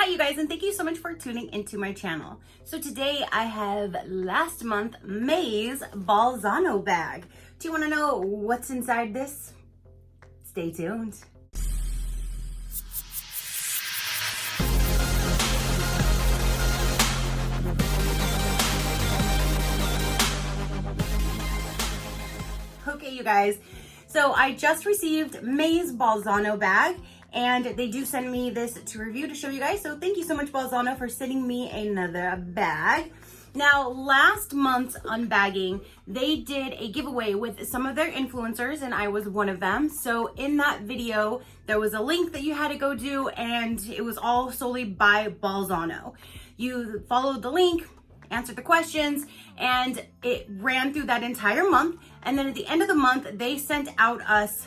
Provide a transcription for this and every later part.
Hi you guys, and thank you so much for tuning into my channel. So today I have last month May's Bolzano bag. Do you want to know what's inside this? Stay tuned. Okay you guys, so I just received May's Bolzano bag, and they do send me this to review to show you guys. So thank you so much, Balsano, for sending me another bag. Now, last month's unbagging, they did a giveaway with some of their influencers, and I was one of them. So in that video, there was a link that you had to go do, and it was all solely by Balsano. You followed the link, answered the questions, and it ran through that entire month. And then at the end of the month, they sent out us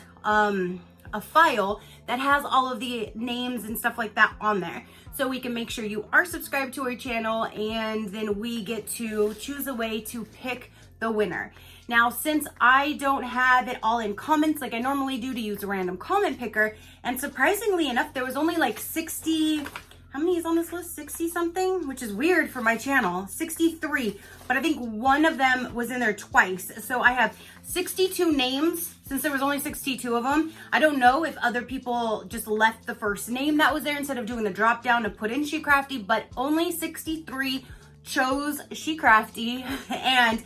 a file that has all of the names and stuff like that on there, so we can make sure you are subscribed to our channel, and then we get to choose a way to pick the winner. Now, since I don't have it all in comments like I normally do to use a random comment picker, and surprisingly enough, there was only like 60, how many is on this list? 60 something, which is weird for my channel. 63, but I think one of them was in there twice. So I have 62 names since there was only 62 of them. I don't know if other people just left the first name that was there instead of doing the drop down to put in SheCrafty, but only 63 chose SheCrafty, and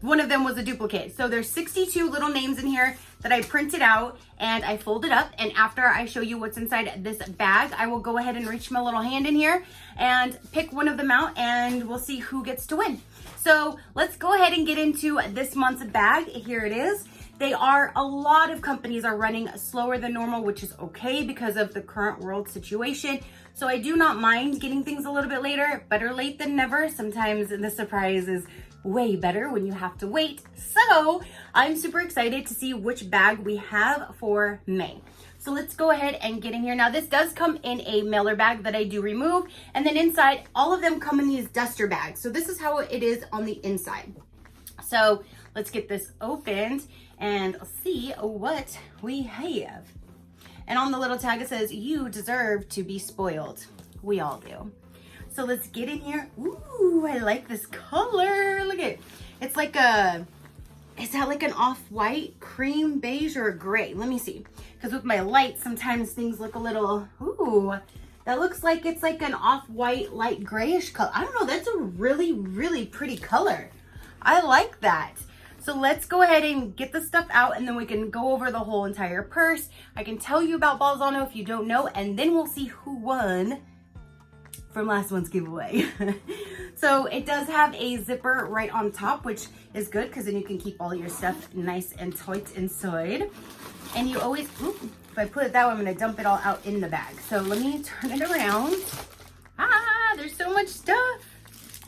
one of them was a duplicate. So there's 62 little names in here that I printed out and I folded up. And after I show you what's inside this bag, I will go ahead and reach my little hand in here and pick one of them out, and we'll see who gets to win. So let's go ahead and get into this month's bag. Here it is. A lot of companies are running slower than normal, which is okay because of the current world situation. So I do not mind getting things a little bit later. Better late than never. Sometimes the surprise is way better when you have to wait. So I'm super excited to see which bag we have for May. So let's go ahead and get in here. Now, this does come in a mailer bag that I do remove, and then inside, all of them come in these duster bags. So this is how it is on the inside. So let's get this opened and see what we have. And on the little tag, it says, "You deserve to be spoiled." We all do. So let's get in here. Ooh, I like this color. Look at it. It's like is that like an off-white, cream, beige, or a gray? Let me see. Because with my light, sometimes things look a little, ooh, that looks like it's like an off-white, light grayish color. I don't know, that's a really, really pretty color. I like that. So let's go ahead and get the stuff out, and then we can go over the whole entire purse. I can tell you about Balsano if you don't know, and then we'll see who won from last month's giveaway. So it does have a zipper right on top, which is good because then you can keep all your stuff nice and tight inside. And you always, if I put it that way, I'm gonna dump it all out in the bag. So let me turn it around. There's so much stuff.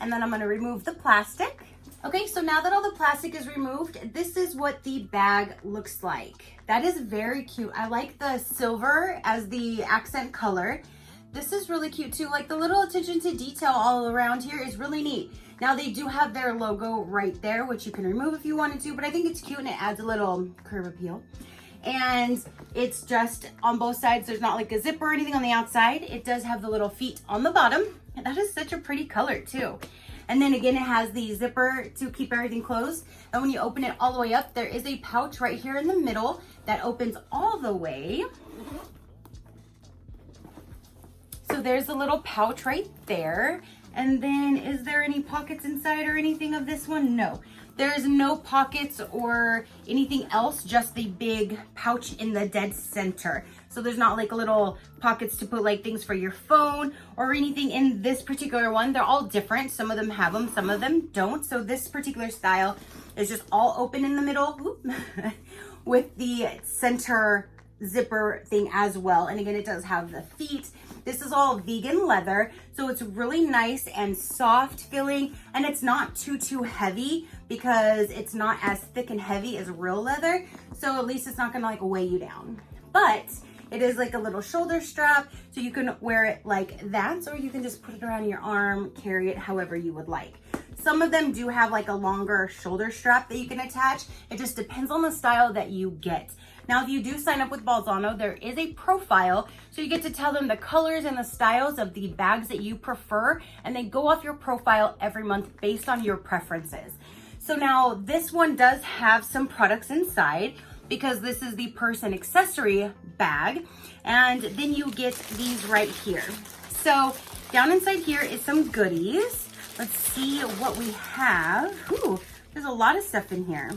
And then I'm gonna remove the plastic. Okay, so now that all the plastic is removed, this is what the bag looks like. That is very cute. I like the silver as the accent color. This is really cute too. Like the little attention to detail all around here is really neat. Now they do have their logo right there, which you can remove if you wanted to, but I think it's cute and it adds a little curve appeal. And it's just on both sides. There's not like a zipper or anything on the outside. It does have the little feet on the bottom. And that is such a pretty color too. And then again, it has the zipper to keep everything closed. And when you open it all the way up, there is a pouch right here in the middle that opens all the way. So there's a little pouch right there. And then is there any pockets inside or anything of this one? No, there's no pockets or anything else, just the big pouch in the dead center. So there's not like little pockets to put like things for your phone or anything in this particular one. They're all different. Some of them have them, some of them don't. So this particular style is just all open in the middle with the center zipper thing as well. And again, it does have the feet. This is all vegan leather, so it's really nice and soft feeling, and it's not too heavy because it's not as thick and heavy as real leather, so at least it's not gonna like weigh you down. But it is like a little shoulder strap, so you can wear it like that, or you can just put it around your arm, carry it however you would like. Some of them do have like a longer shoulder strap that you can attach. It just depends on the style that you get. Now, if you do sign up with Bolzano, there is a profile, so you get to tell them the colors and the styles of the bags that you prefer, and they go off your profile every month based on your preferences. So now this one does have some products inside because this is the purse and accessory bag, and then you get these right here. So down inside here is some goodies. Let's see what we have. Ooh, there's a lot of stuff in here.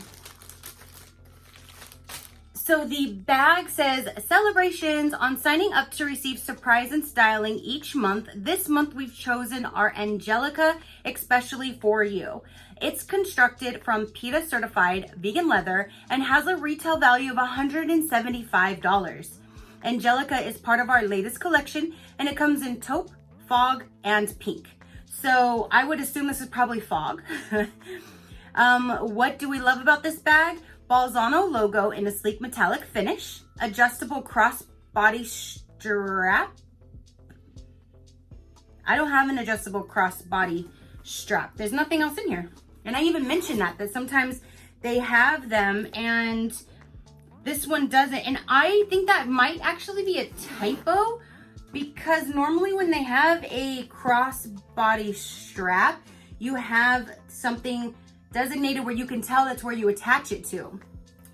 So the bag says, celebrations on signing up to receive surprise and styling each month. This month we've chosen our Angelica especially for you. It's constructed from PETA certified vegan leather and has a retail value of $175. Angelica is part of our latest collection and it comes in taupe, fog, and pink. So I would assume this is probably fog. What do we love about this bag? Balsano logo in a sleek metallic finish, adjustable crossbody strap. I don't have an adjustable crossbody strap. There's nothing else in here. And I even mentioned that sometimes they have them and this one doesn't. And I think that might actually be a typo because normally when they have a crossbody strap, you have something designated where you can tell that's where you attach it to.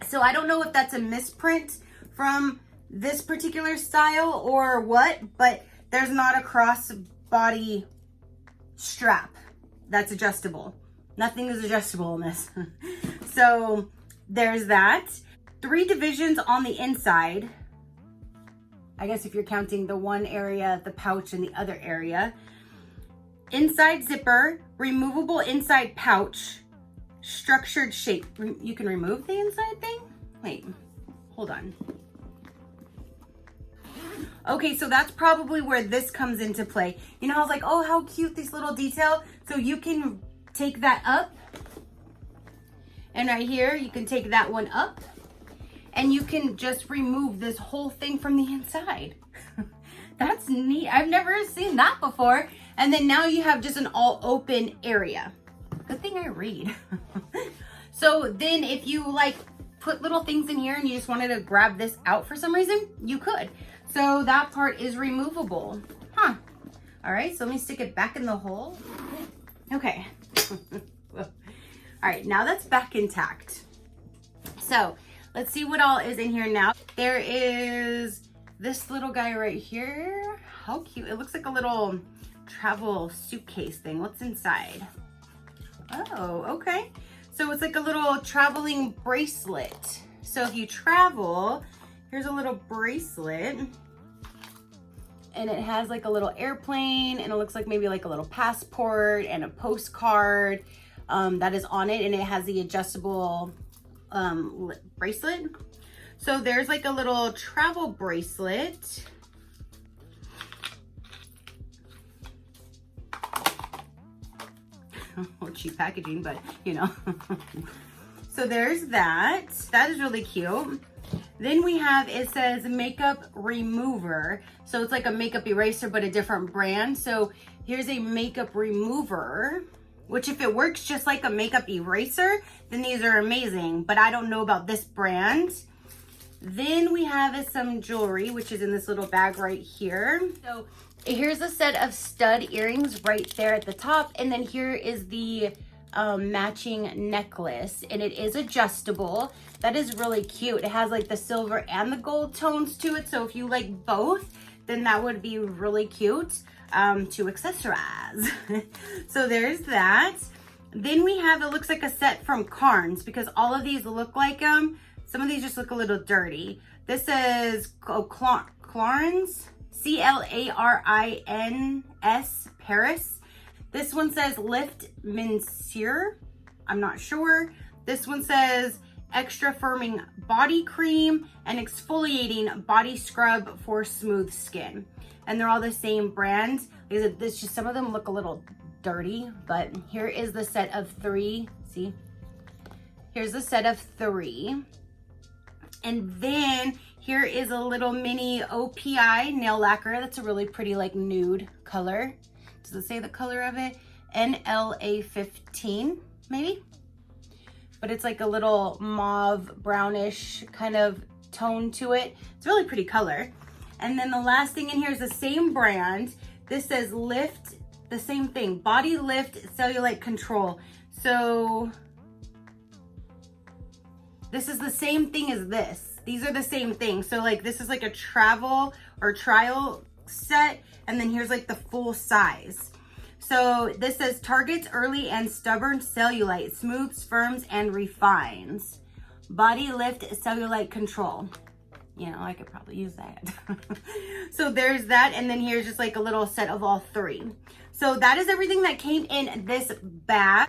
So I don't know if that's a misprint from this particular style or what, but there's not a crossbody strap that's adjustable. Nothing is adjustable in this. So there's that. 3 divisions on the inside. I guess if you're counting the one area, the pouch, and the other area. Inside zipper, removable inside pouch, structured shape. You can remove the inside thing? Wait, hold on. Okay, so that's probably where this comes into play. You know, I was like, oh, how cute, this little detail. So you can take that up. And right here, you can take that one up. And you can just remove this whole thing from the inside. That's neat. I've never seen that before. And then now you have just an all open area. Good thing I read. So then if you like put little things in here and you just wanted to grab this out for some reason, you could. So that part is removable. Huh. All right, so let me stick it back in the hole. Okay. All right, now that's back intact. So let's see what all is in here now. There is this little guy right here. How cute. It looks like a little travel suitcase thing. What's inside? Oh, okay. So it's like a little traveling bracelet. So if you travel, here's a little bracelet. And it has like a little airplane and it looks like maybe like a little passport and a postcard that is on it. And it has the adjustable bracelet. So there's like a little travel bracelet. Cheap packaging, but you know. So there's that. That is really cute. Then we have, it says makeup remover. So it's like a makeup eraser, but a different brand. So here's a makeup remover, which if it works just like a makeup eraser, then these are amazing. But I don't know about this brand. Then we have some jewelry, which is in this little bag right here. So here's a set of stud earrings right there at the top. And then here is the matching necklace, and it is adjustable. That is really cute. It has like the silver and the gold tones to it. So if you like both, then that would be really cute to accessorize. So there's that. Then we have, it looks like a set from Carnes because all of these look like some of these just look a little dirty. This is Clarins, C-L-A-R-I-N-S, Paris. This one says Lift Monsieur. I'm not sure. This one says Extra Firming Body Cream and Exfoliating Body Scrub for Smooth Skin. And they're all the same brand. This just, some of them look a little dirty, but here is the set of 3. See? Here's the set of 3. And then here is a little mini OPI nail lacquer. That's a really pretty like nude color. Does it say the color of it? NLA15 maybe? But it's like a little mauve brownish kind of tone to it. It's a really pretty color. And then the last thing in here is the same brand. This says Lift, the same thing, Body Lift Cellulite Control. So this is the same thing as this. These are the same thing. So like this is like a travel or trial set, and then here's like the full size. So this says targets early and stubborn cellulite, smooths, firms, and refines. Body Lift Cellulite Control. You know, I could probably use that. So there's that, and then here's just like a little set of all three. So that is everything that came in this bag.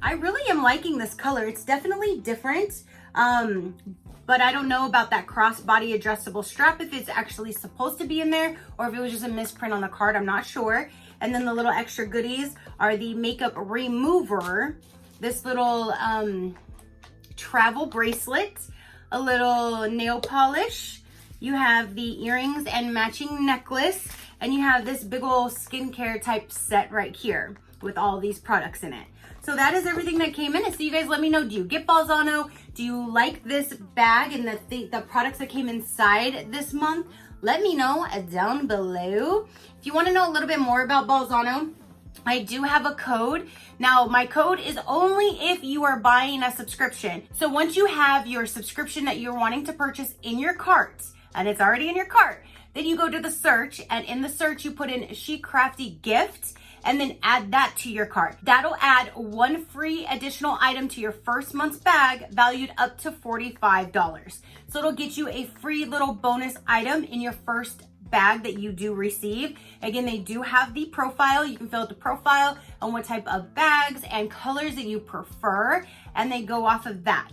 I really am liking this color. It's definitely different, but I don't know about that crossbody adjustable strap, if it's actually supposed to be in there or if it was just a misprint on the card. I'm not sure. And then the little extra goodies are the makeup remover, this little travel bracelet, a little nail polish. You have the earrings and matching necklace, and you have this big old skincare type set right here with all these products in it. So that is everything that came in. So you guys let me know, do you get Balsano? Do you like this bag and the products that came inside this month? Let me know down below. If you want to know a little bit more about Balsano, I do have a code. Now, my code is only if you are buying a subscription. So once you have your subscription that you're wanting to purchase in your cart, and it's already in your cart, then you go to the search, and in the search, you put in SheCrafty gift, and then add that to your cart. That'll add one free additional item to your first month's bag, valued up to $45. So it'll get you a free little bonus item in your first bag that you do receive. Again, they do have the profile. You can fill out the profile on what type of bags and colors that you prefer, and they go off of that.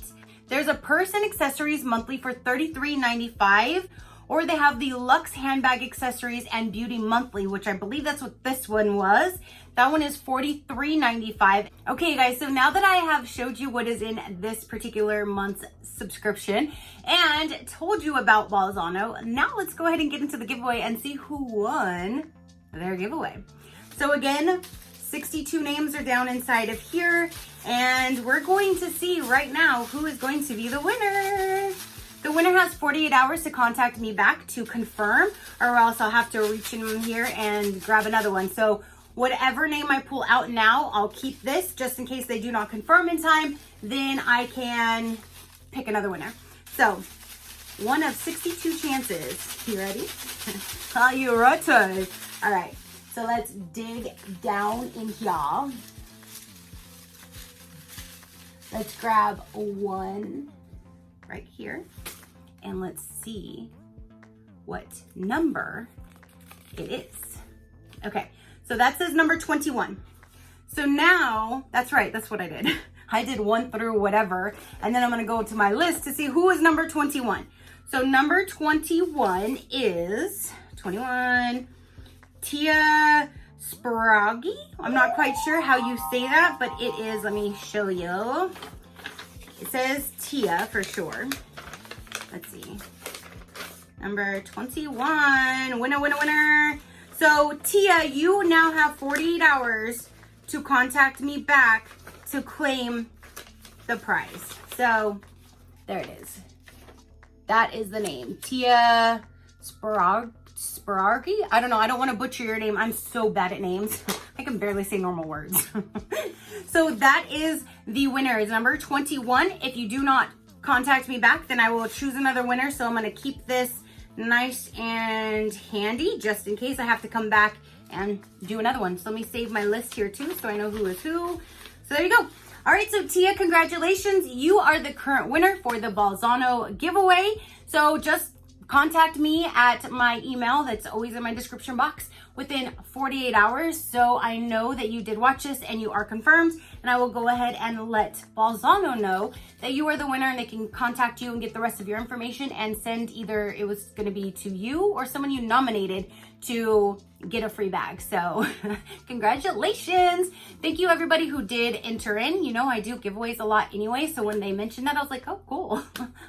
There's a purse and accessories monthly for $33.95, or they have the Luxe handbag accessories and beauty monthly, which I believe that's what this one was. That one is $43.95. Okay, guys, so now that I have showed you what is in this particular month's subscription and told you about Balsano, now let's go ahead and get into the giveaway and see who won their giveaway. So again, 62 names are down inside of here, and we're going to see right now who is going to be the winner. The winner has 48 hours to contact me back to confirm, or else I'll have to reach in here and grab another one. So whatever name I pull out now, I'll keep this just in case they do not confirm in time. Then I can pick another winner. So one of 62 chances. You ready? Are you ready? All right. So let's dig down in here. Let's grab one right here, and let's see what number it is. Okay, so that says number 21. So now, that's right, that's what I did. I did 1 through whatever, and then I'm gonna go to my list to see who is number 21. So number 21 is, Tia Sprague. I'm not quite sure how you say that, but it is, let me show you. It says Tia for sure. Let's see. Number 21. Winner, winner, winner. So Tia, you now have 48 hours to contact me back to claim the prize. So there it is. That is the name. Tia Sprague. I don't know. I don't want to butcher your name. I'm so bad at names. I can barely say normal words. So that is the winner, is number 21. If you do not contact me back, then I will choose another winner. So I'm going to keep this nice and handy just in case I have to come back and do another one. So let me save my list here too, so I know who is who. So there you go. All right, so Tia, congratulations. You are the current winner for the Balsano giveaway. So just contact me at my email that's always in my description box within 48 hours, so I know that you did watch this and you are confirmed, and I will go ahead and let Balsano know that you are the winner, and they can contact you and get the rest of your information and send either it was going to be to you or someone you nominated to get a free bag. So congratulations. Thank you everybody who did enter in. You know, I do giveaways a lot anyway, so when they mentioned that, I was like, oh, cool.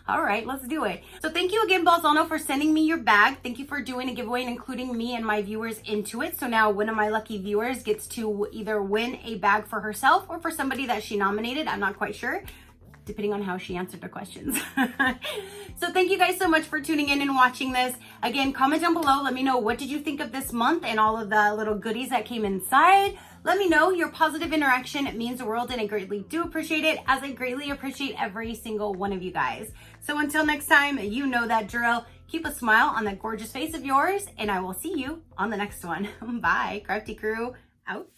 All right, let's do it. So thank you again, Balsano, for sending me your bag. Thank you for doing a giveaway and including me and my viewers in into it. So now one of my lucky viewers gets to either win a bag for herself or for somebody that she nominated. I'm not quite sure, depending on how she answered the questions. So thank you guys so much for tuning in and watching this. Again, comment down below. Let me know, what did you think of this month and all of the little goodies that came inside. Let me know. Your positive interaction, it means the world, and I greatly do appreciate it, as I greatly appreciate every single one of you guys. So until next time, you know that drill. Keep a smile on that gorgeous face of yours, and I will see you on the next one. Bye, Crafty crew, out.